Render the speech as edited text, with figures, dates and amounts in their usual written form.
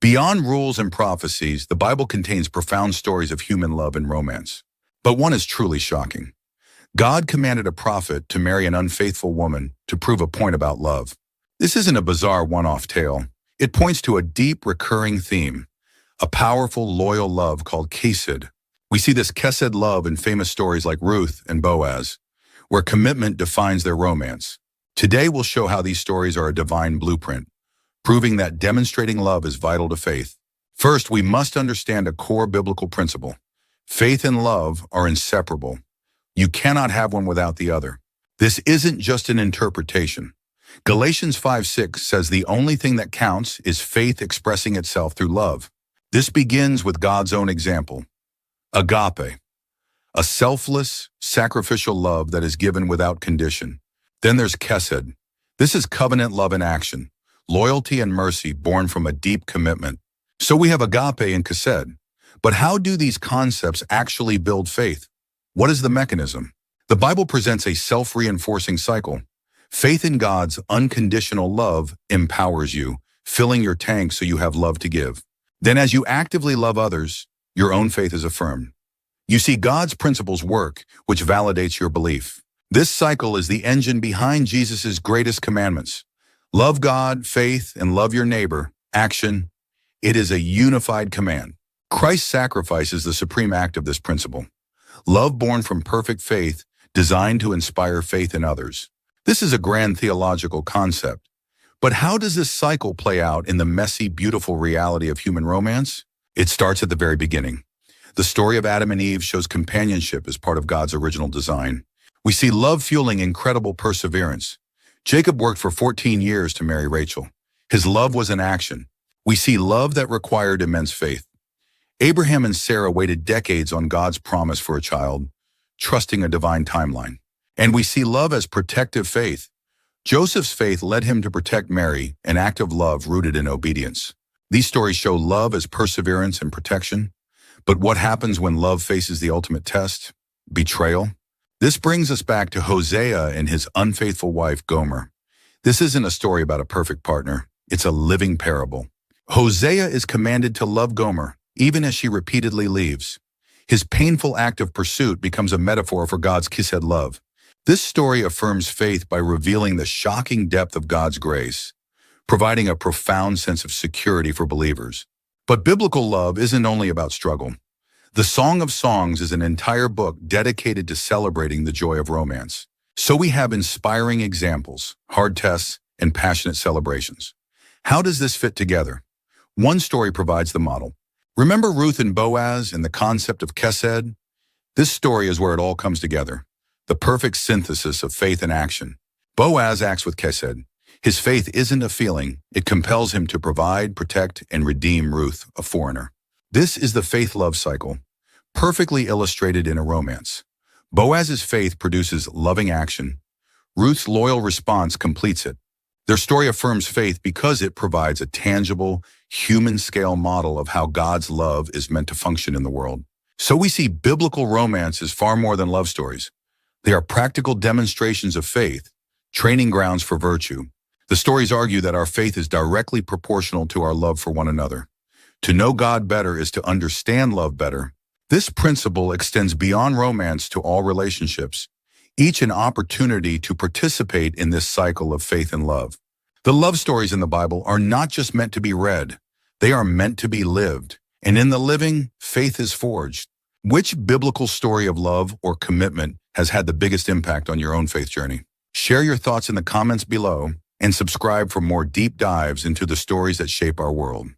Beyond rules and prophecies, the Bible contains profound stories of human love and romance. But one is truly shocking. God commanded a prophet to marry an unfaithful woman to prove a point about love. This isn't a bizarre one-off tale. It points to a deep, recurring theme, a powerful, loyal love called chesed. We see this chesed love in famous stories like Ruth and Boaz, where commitment defines their romance. Today we'll show how these stories are a divine blueprint, proving that demonstrating love is vital to faith. First, we must understand a core biblical principle. Faith and love are inseparable. You cannot have one without the other. This isn't just an interpretation. Galatians 5:6 says the only thing that counts is faith expressing itself through love. This begins with God's own example, agape, a selfless, sacrificial love that is given without condition. Then there's chesed. This is covenant love in action, loyalty and mercy born from a deep commitment. So we have agape and chesed. But how do these concepts actually build faith? What is the mechanism? The Bible presents a self-reinforcing cycle. Faith in God's unconditional love empowers you, filling your tank so you have love to give. Then as you actively love others, your own faith is affirmed. You see God's principles work, which validates your belief. This cycle is the engine behind Jesus' greatest commandments. Love God, faith, and love your neighbor. Action. It is a unified command. Christ's sacrifice is the supreme act of this principle. Love born from perfect faith, designed to inspire faith in others. This is a grand theological concept. But how does this cycle play out in the messy, beautiful reality of human romance? It starts at the very beginning. The story of Adam and Eve shows companionship as part of God's original design. We see love fueling incredible perseverance. Jacob worked for 14 years to marry Rachel. His love was in action. We see love that required immense faith. Abraham and Sarah waited decades on God's promise for a child, trusting a divine timeline. And we see love as protective faith. Joseph's faith led him to protect Mary, an act of love rooted in obedience. These stories show love as perseverance and protection. But what happens when love faces the ultimate test? Betrayal. This brings us back to Hosea and his unfaithful wife, Gomer. This isn't a story about a perfect partner. It's a living parable. Hosea is commanded to love Gomer, even as she repeatedly leaves. His painful act of pursuit becomes a metaphor for God's chesed love. This story affirms faith by revealing the shocking depth of God's grace, providing a profound sense of security for believers. But biblical love isn't only about struggle. The Song of Songs is an entire book dedicated to celebrating the joy of romance. So we have inspiring examples, hard tests, and passionate celebrations. How does this fit together? One story provides the model. Remember Ruth and Boaz and the concept of chesed? This story is where it all comes together, the perfect synthesis of faith and action. Boaz acts with chesed. His faith isn't a feeling. It compels him to provide, protect, and redeem Ruth, a foreigner. This is the faith-love cycle, perfectly illustrated in a romance. Boaz's faith produces loving action. Ruth's loyal response completes it. Their story affirms faith because it provides a tangible, human-scale model of how God's love is meant to function in the world. So we see biblical romance as far more than love stories. They are practical demonstrations of faith, training grounds for virtue. The stories argue that our faith is directly proportional to our love for one another. To know God better is to understand love better. This principle extends beyond romance to all relationships, each an opportunity to participate in this cycle of faith and love. The love stories in the Bible are not just meant to be read, they are meant to be lived. And in the living, faith is forged. Which biblical story of love or commitment has had the biggest impact on your own faith journey? Share your thoughts in the comments below and subscribe for more deep dives into the stories that shape our world.